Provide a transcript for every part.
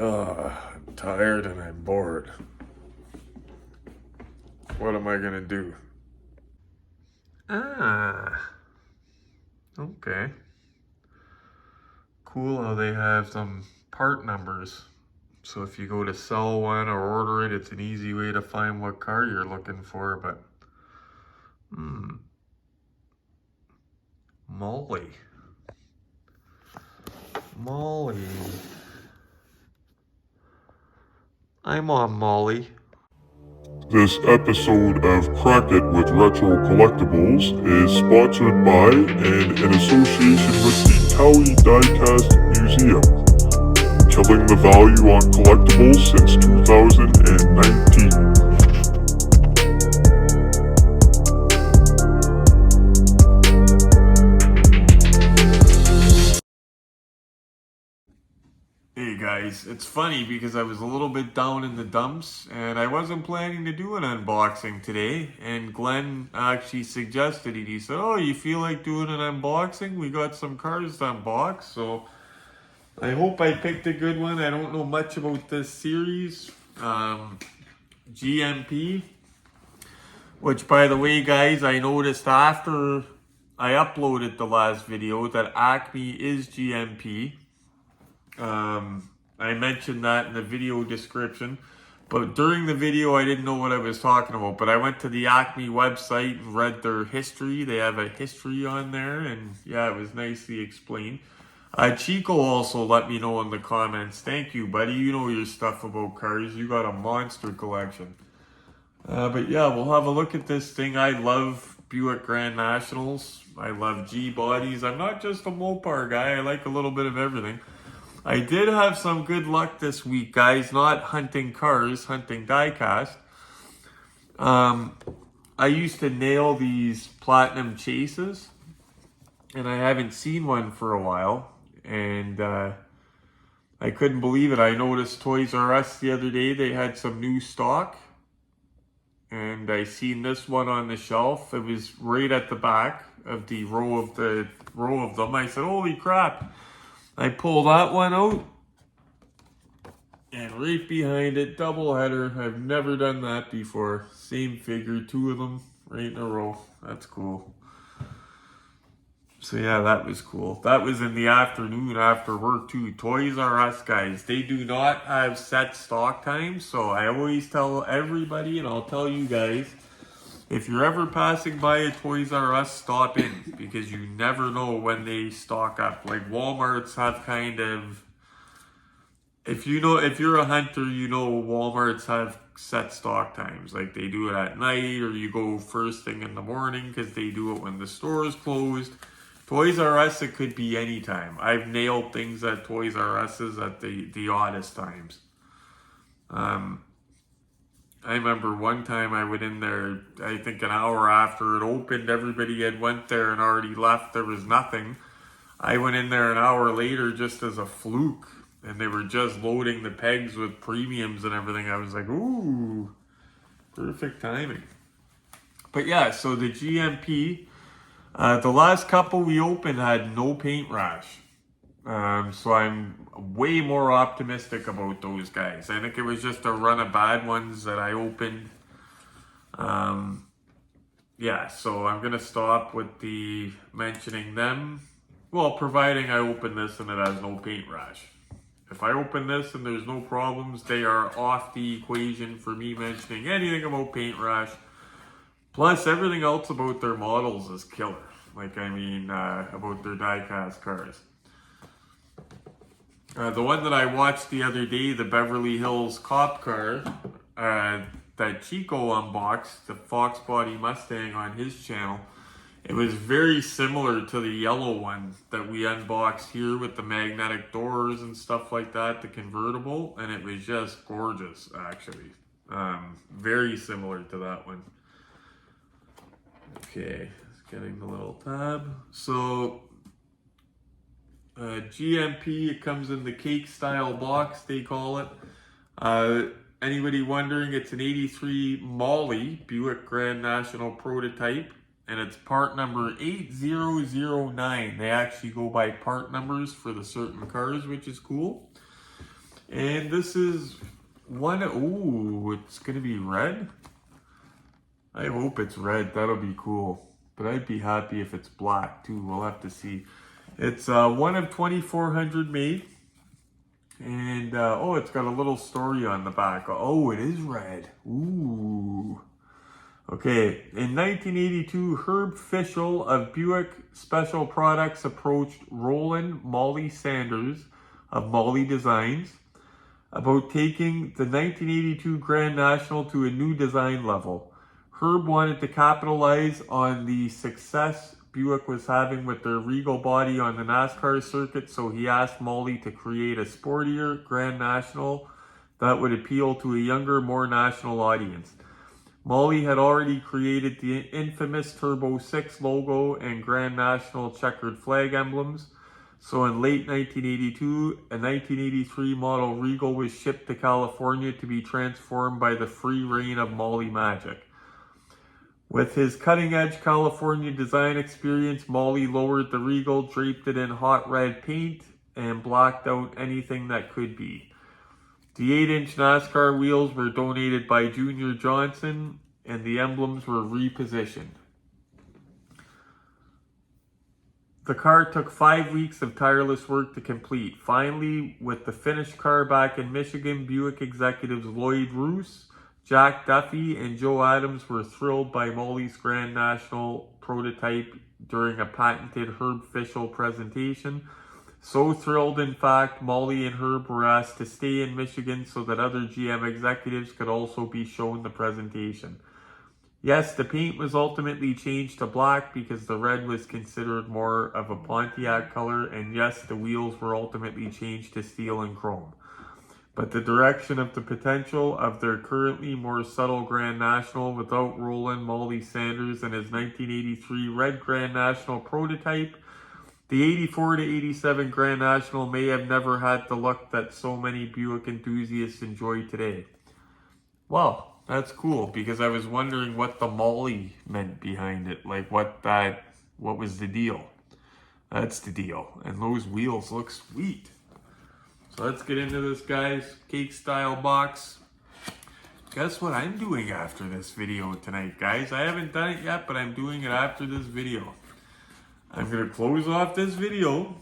I'm tired and I'm bored. What am I gonna do? Okay. Cool how they have some part numbers. So if you go to sell one or order it, it's an easy way to find what car you're looking for, but... Molly. I'm on Molly. This episode of Crack It with Retro Collectibles is sponsored by and in association with the Cowie Diecast Museum, killing the value on collectibles since 2019. Hey guys, it's funny because I was a little bit down in the dumps and I wasn't planning to do an unboxing today, and Glenn actually suggested it. He said, oh, you feel like doing an unboxing? We got some cars to unbox, so I hope I picked a good one. I don't know much about this series. GMP, which by the way guys, I noticed after I uploaded the last video that Acme is GMP. I mentioned that in the video description, but during the video I didn't know what I was talking about, but I went to the Acme website and read their history. They have a history on there, and yeah, it was nicely explained. Chico also let me know in the comments. Thank you, buddy. You know your stuff about cars. You got a monster collection. But yeah, we'll have a look at this thing. I love Buick Grand Nationals. I love G-bodies. I'm not just a Mopar guy. I like a little bit of everything. I did have some good luck this week, guys. Not hunting cars, hunting diecast. I used to nail these platinum chases, and I haven't seen one for a while. And I couldn't believe it. I noticed Toys R Us the other day. They had some new stock. And I seen this one on the shelf. It was right at the back of the row of them. I said, holy crap. I pull that one out, and right behind it, double header. I've never done that before. Same figure, two of them right in a row. That's cool. So yeah, that was cool. That was in the afternoon after work too. Toys R Us, guys, they do not have set stock times. So I always tell everybody, and I'll tell you guys, if you're ever passing by a Toys R Us, stop in, because you never know when they stock up. Like Walmart's have kind of, if you're a hunter, you know Walmart's have set stock times. Like they do it at night, or you go first thing in the morning because they do it when the store is closed. Toys R Us, it could be any time. I've nailed things at Toys R Us's at the oddest times. I remember one time I went in there, I think an hour after it opened, everybody had went there and already left, there was nothing. I went in there an hour later just as a fluke, and they were just loading the pegs with premiums and everything. I was like, ooh, perfect timing. But yeah, so the GMP, the last couple we opened had no paint rash. So I'm way more optimistic about those guys. I think it was just a run of bad ones that I opened. Yeah, so I'm going to stop with the mentioning them. Well, providing I open this and it has no paint rash. If I open this and there's no problems, they are off the equation for me mentioning anything about paint rash. Plus, everything else about their models is killer. Like, I mean, about their diecast cars. The one that I watched the other day, the Beverly Hills cop car, that Chico unboxed, the Fox Body Mustang on his channel, it was very similar to the yellow one that we unboxed here with the magnetic doors and stuff like that, the convertible, and it was just gorgeous, actually. Very similar to that one. Okay, getting the little tab. So, GMP, it comes in the cake style box, they call it. Anybody wondering, it's an 83 Molly Buick Grand National prototype, and it's part number 8009. They actually go by part numbers for the certain cars, which is cool. And this is one, ooh, it's gonna be red? I hope it's red, that'll be cool. But I'd be happy if it's black too, we'll have to see. It's one of 2,400 made. And, oh, it's got a little story on the back. Oh, it is red. Ooh. Okay, in 1982, Herb Fischel of Buick Special Products approached Roland Molly Sanders of Molly Designs about taking the 1982 Grand National to a new design level. Herb wanted to capitalize on the success Buick was having with their regal body on the NASCAR circuit, so he asked Molly to create a sportier Grand National that would appeal to a younger, more national audience. Molly had already created the infamous Turbo 6 logo and Grand National checkered flag emblems, so in late 1982, a 1983 model Regal was shipped to California to be transformed by the free reign of Molly Magic. With his cutting-edge California design experience, Molly lowered the Regal, draped it in hot red paint, and blacked out anything that could be. The 8-inch NASCAR wheels were donated by Junior Johnson, and the emblems were repositioned. The car took 5 weeks of tireless work to complete. Finally, with the finished car back in Michigan, Buick executives Lloyd Roos, Jack Duffy, and Joe Adams were thrilled by Molly's Grand National prototype during a patented Herb Fischel presentation. So thrilled, in fact, Molly and Herb were asked to stay in Michigan so that other GM executives could also be shown the presentation. Yes, the paint was ultimately changed to black because the red was considered more of a Pontiac color, and yes, the wheels were ultimately changed to steel and chrome. But the direction of the potential of their currently more subtle Grand National without Roland Molly Sanders and his 1983 red Grand National prototype, the 84 to 87 Grand National may have never had the look that so many Buick enthusiasts enjoy today. Well, that's cool, because I was wondering what the Molly meant behind it. Like what was the deal? That's the deal. And those wheels look sweet. So let's get into this, guys. Cake style box. Guess what I'm doing after this video tonight, guys? I haven't done it yet, but I'm doing it after this video. I'm going to close off this video,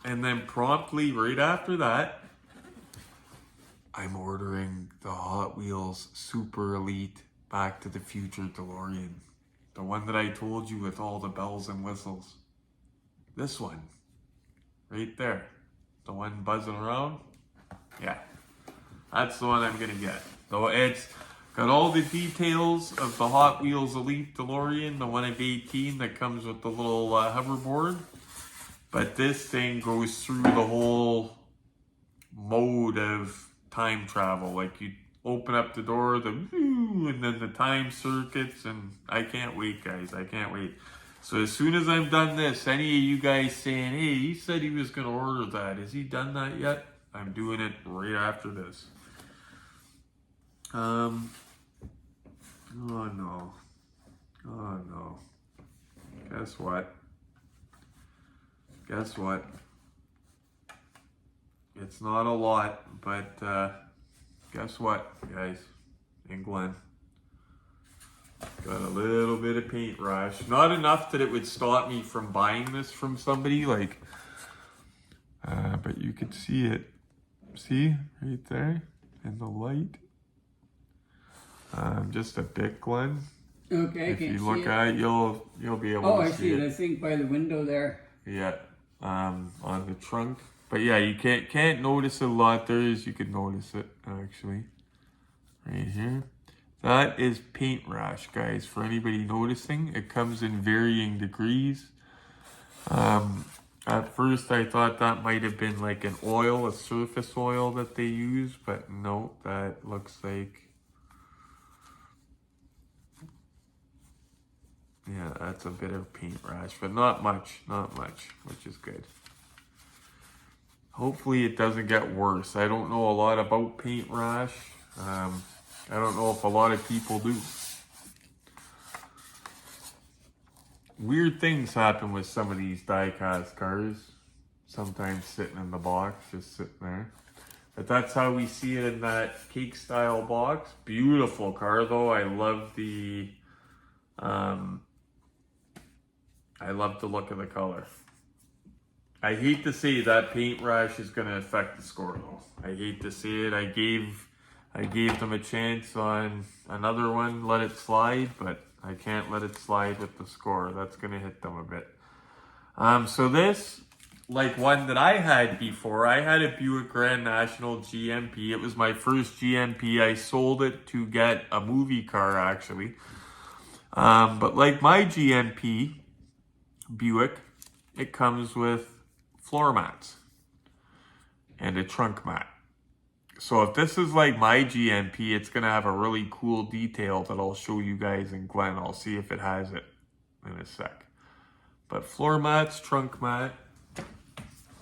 and then promptly right after that, I'm ordering the Hot Wheels Super Elite Back to the Future DeLorean. The one that I told you with all the bells and whistles. This one. Right there. The one buzzing around? Yeah. That's the one I'm going to get. So it's got all the details of the Hot Wheels Elite DeLorean, the one of 18 that comes with the little hoverboard. But this thing goes through the whole mode of time travel. Like you open up the door, and then the time circuits, and I can't wait, guys. I can't wait. So as soon as I'm done this, any of you guys saying, hey, he said he was going to order that. Has he done that yet? I'm doing it right after this. Oh no. Oh no. Guess what? Guess what? It's not a lot, but guess what, guys? And Glenn. Got a little bit of paint rash. Not enough that it would stop me from buying this from somebody, like, but you could see it. See? Right there? In the light. Just a bit, Glenn. Okay, if you look at it, you'll be able to see it. Oh, I see the thing by the window there. Yeah, on the trunk. But yeah, you can't notice it a lot. You could notice it, actually. Right here. That is paint rash, guys. For anybody noticing, it comes in varying degrees. At first, I thought that might have been like an oil, a surface oil that they use, but no, that looks like, yeah, that's a bit of paint rash, but not much, which is good. Hopefully it doesn't get worse. I don't know a lot about paint rash. I don't know if a lot of people do. Weird things happen with some of these die-cast cars. Sometimes sitting in the box, just sitting there. But that's how we see it in that cake style box. Beautiful car though. I love the look of the color. I hate to say that paint rash is going to affect the score though. I hate to say it. I gave them a chance on another one, let it slide, but I can't let it slide with the score. That's going to hit them a bit. So this, like one that I had before, I had a Buick Grand National GMP. It was my first GMP. I sold it to get a movie car actually. But like my GMP Buick, it comes with floor mats and a trunk mat. So if this is like my GMP, it's going to have a really cool detail that I'll show you guys in Glen. I'll see if it has it in a sec. But floor mats, trunk mat.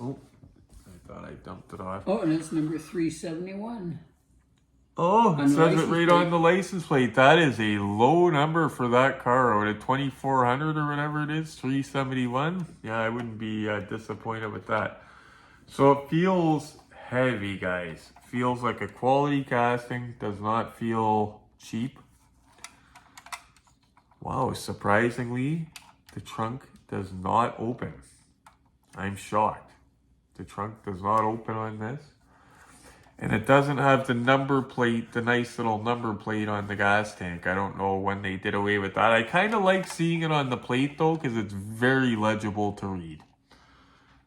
Oh, I thought I dumped it off. Oh, and it's number 371. Oh, it says it right on plate. the license plate. That is a low number for that car. Out of 2,400 or whatever it is, 371. Yeah, I wouldn't be disappointed with that. So it feels heavy, guys. Feels like a quality casting. Does not feel cheap. Wow, surprisingly, the trunk does not open. I'm shocked. The trunk does not open on this. And it doesn't have the number plate, the nice little number plate on the gas tank. I don't know when they did away with that. I kind of like seeing it on the plate though, because it's very legible to read.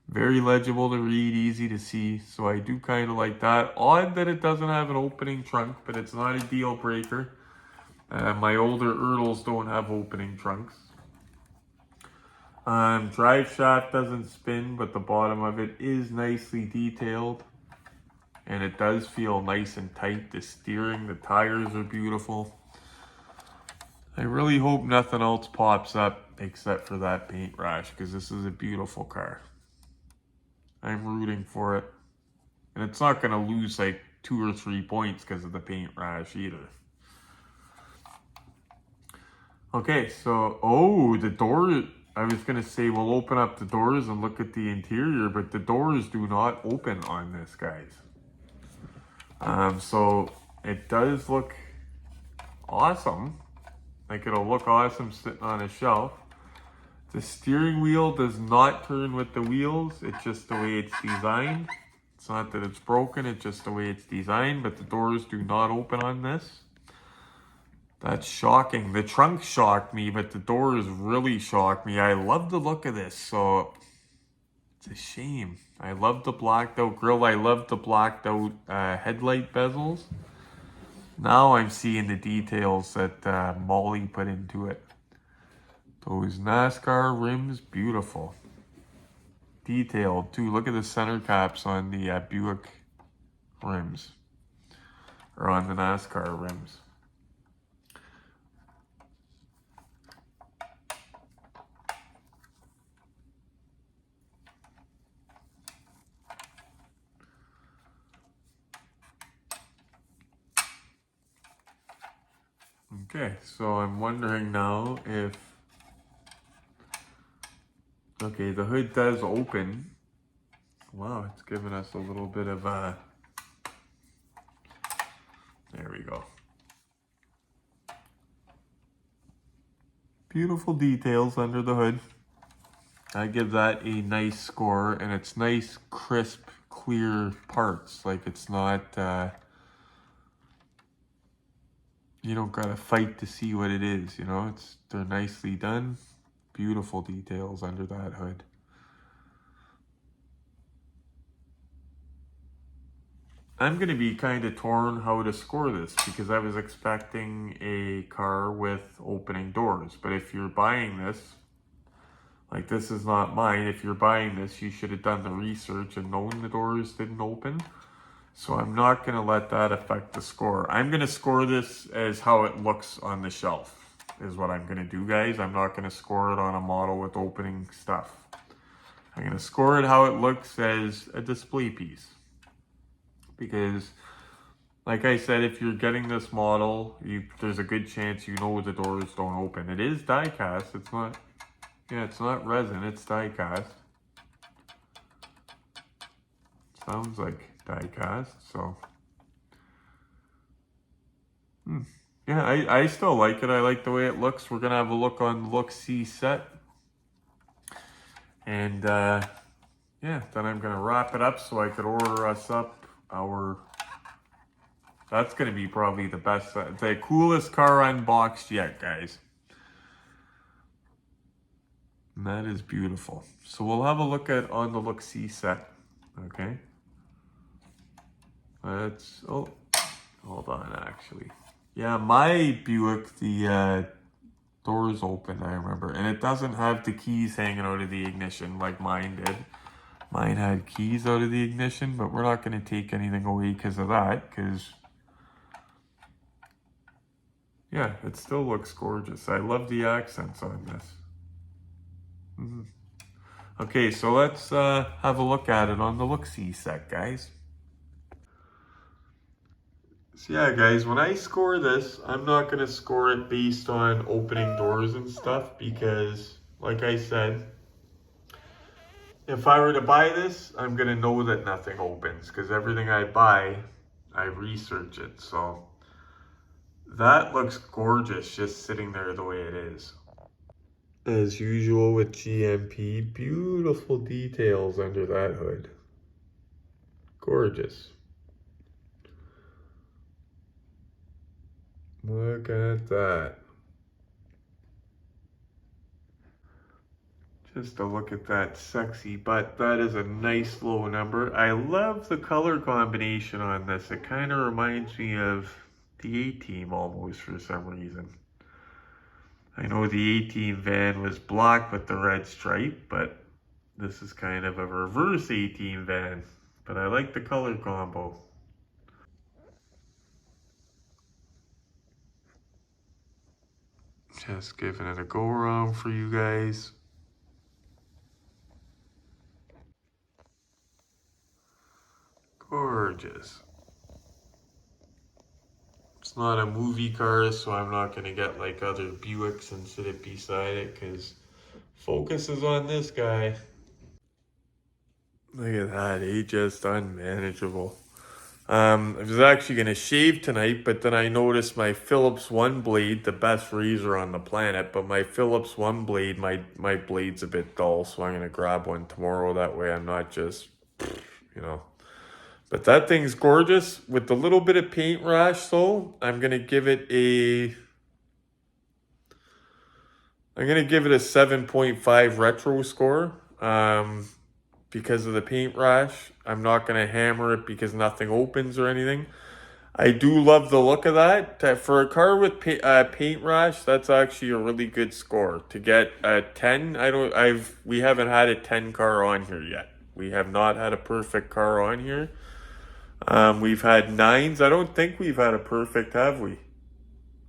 Very legible to read, easy to see. So I do kind of like that. Odd that it doesn't have an opening trunk, but it's not a deal breaker. My older Ertls don't have opening trunks. Drive shaft doesn't spin, but the bottom of it is nicely detailed. And it does feel nice and tight. The steering, the tires are beautiful. I really hope nothing else pops up except for that paint rash, because this is a beautiful car. I'm rooting for it. And it's not going to lose like 2 or 3 points because of the paint rash either. Okay, so, oh, the door, I was going to say we'll open up the doors and look at the interior, but the doors do not open on this, guys. So it does look awesome. Like it'll look awesome sitting on a shelf. The steering wheel does not turn with the wheels. It's just the way it's designed. It's not that it's broken, it's just the way it's designed, but the doors do not open on this. That's shocking. The trunk shocked me, but the doors really shocked me. I love the look of this, so it's a shame. I love the blacked out grille. I love the blacked out headlight bezels. Now I'm seeing the details that Molly put into it. Those NASCAR rims, beautiful. Detailed too. Look at the center caps on the Buick rims. Or on the NASCAR rims. Okay, so I'm wondering now if... Okay, the hood does open. Wow, it's giving us a little bit of a... There we go. Beautiful details under the hood. I give that a nice score, and it's nice, crisp, clear parts. Like it's not... you don't gotta fight to see what it is, you know? They're nicely done. Beautiful details under that hood. I'm gonna be kind of torn how to score this, because I was expecting a car with opening doors. But if you're buying this, like this is not mine, if you're buying this, you should have done the research and known the doors didn't open. So I'm not going to let that affect the score. I'm going to score this as how it looks on the shelf is what I'm going to do, guys. I'm not going to score it on a model with opening stuff. I'm going to score it how it looks as a display piece. Because, like I said, if you're getting this model, there's a good chance you know the doors don't open. It is die cast. It's not, yeah, it's not resin. It's die cast. Sounds like die cast. So, yeah, I still like it. I like the way it looks. We're gonna have a look on the look-see set, and yeah, then I'm gonna wrap it up so I could order us up our. That's gonna be probably the coolest car unboxed yet, guys. And that is beautiful. So we'll have a look at on the look-see set. Okay. Hold on, actually. Yeah, my Buick, the doors open, I remember. And it doesn't have the keys hanging out of the ignition like mine did. Mine had keys out of the ignition, but we're not going to take anything away because of that. Because, yeah, it still looks gorgeous. I love the accents on this. Okay, so let's have a look at it on the look-see set, guys. So yeah, guys, when I score this, I'm not going to score it based on opening doors and stuff because, like I said, if I were to buy this, I'm going to know that nothing opens because everything I buy, I research it. So that looks gorgeous just sitting there the way it is. As usual with GMP, beautiful details under that hood. Gorgeous. Look at that. Just a look at that sexy butt. That is a nice low number. I love the color combination on this. It kind of reminds me of the A-Team almost for some reason. I know the A-Team van was black with the red stripe, but this is kind of a reverse A-Team van. But I like the color combo. Just giving it a go around for you guys. Gorgeous. It's not a movie car, so I'm not going to get like other Buicks and sit it beside it because focus is on this guy. Look at that, just unmanageable. I was actually going to shave tonight, but then I noticed my Phillips One blade, the best razor on the planet, but my Phillips One blade, my blade's a bit dull, so I'm going to grab one tomorrow. That way I'm not just, you know. But that thing's gorgeous. With the little bit of paint rash, though, I'm going to give it a 7.5 retro score. Because of the paint rash. I'm not going to hammer it because nothing opens or anything. I do love the look of that. For a car with paint rash, that's actually a really good score. To get a 10, we haven't had a 10 car on here yet. We have not had a perfect car on here. We've had 9s. I don't think we've had a perfect, have we?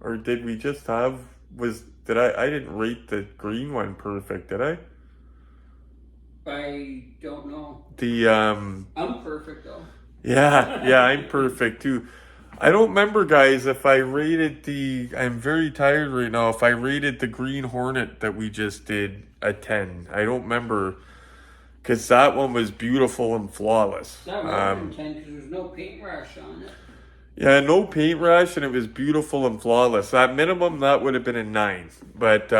Or did we just have, I didn't rate the green one perfect, did I? I don't know. I'm perfect though. Yeah, I'm perfect too. I don't remember, guys, if I rated I'm very tired right now, if I rated the Green Hornet that we just did a 10. I don't remember, because that one was beautiful and flawless. That was 10 because there's no paint rash on it. Yeah, no paint rash, and it was beautiful and flawless. At minimum, that would have been a 9. But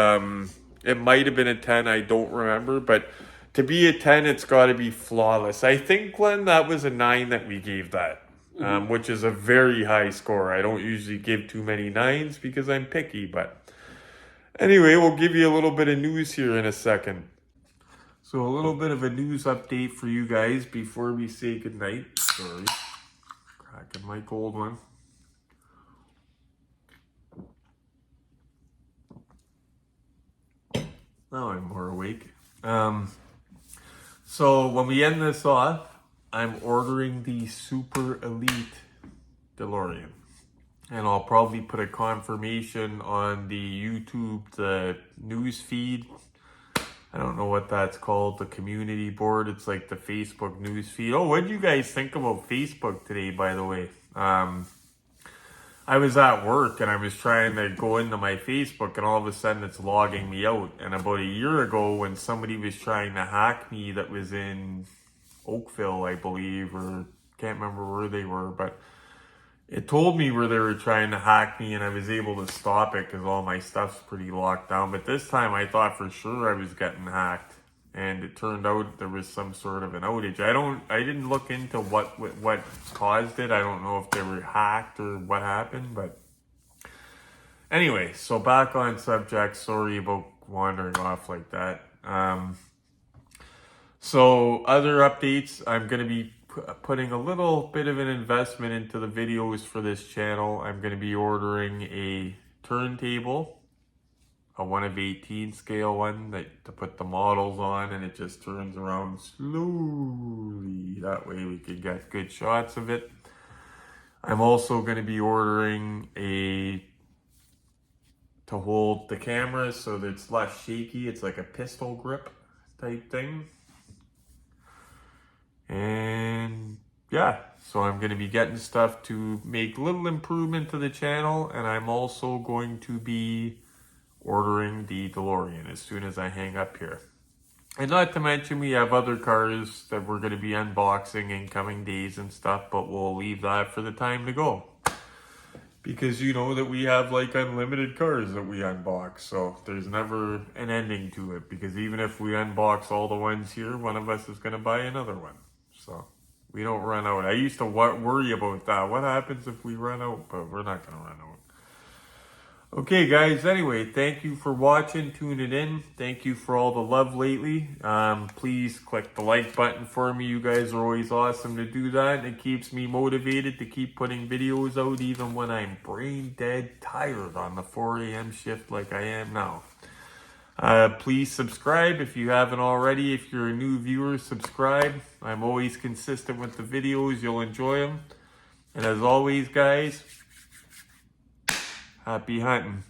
it might have been a 10, I don't remember, but to be a 10, it's got to be flawless. I think, Glenn, that was a 9 that we gave that, which is a very high score. I don't usually give too many 9s because I'm picky, but anyway, we'll give you a little bit of news here in a second. So a little bit of a news update for you guys before we say goodnight. Sorry, cracking my cold one. Now I'm more awake. So when we end this off, I'm ordering the Super Elite Delorean. And I'll probably put a confirmation on the YouTube, the news feed. I don't know what that's called, the community board. It's like the Facebook news feed. Oh, what did you guys think about Facebook today, by the way? I was at work and I was trying to go into my Facebook and all of a sudden it's logging me out. And about a year ago when somebody was trying to hack me that was in Oakville, I believe, or Can't remember where they were, but it told me where they were trying to hack me, and I was able to stop it because all my stuff's pretty locked down. But this time I thought for sure I was getting hacked, and it turned out there was some sort of an outage. I didn't look into what caused it. I don't know if they were hacked or what happened, but anyway, so back on subject. Sorry about wandering off like that. So other updates, I'm going to be putting a little bit of an investment into the videos for this channel. I'm going to be ordering a turntable, a 1 of 18 scale one to put the models on, and it just turns around slowly. That way we can get good shots of it. I'm also going to be ordering to hold the camera so that it's less shaky. It's like a pistol grip type thing. And yeah, so I'm going to be getting stuff to make little improvement to the channel, and I'm also going to be ordering the DeLorean as soon as I hang up here. And not to mention we have other cars that we're going to be unboxing in coming days and stuff, but we'll leave that for the time to go. Because you know that we have like unlimited cars that we unbox, so there's never an ending to it. Because even if we unbox all the ones here, one of us is going to buy another one. So we don't run out. I used to worry about that. What happens if we run out? But we're not going to run out. Okay, guys. Anyway, thank you for watching, tuning in. Thank you for all the love lately. Please click the like button for me. You guys are always awesome to do that. It keeps me motivated to keep putting videos out even when I'm brain dead tired on the 4 a.m. shift like I am now. Please subscribe if you haven't already. If you're a new viewer, subscribe. I'm always consistent with the videos. You'll enjoy them. And as always, guys, happy hunting.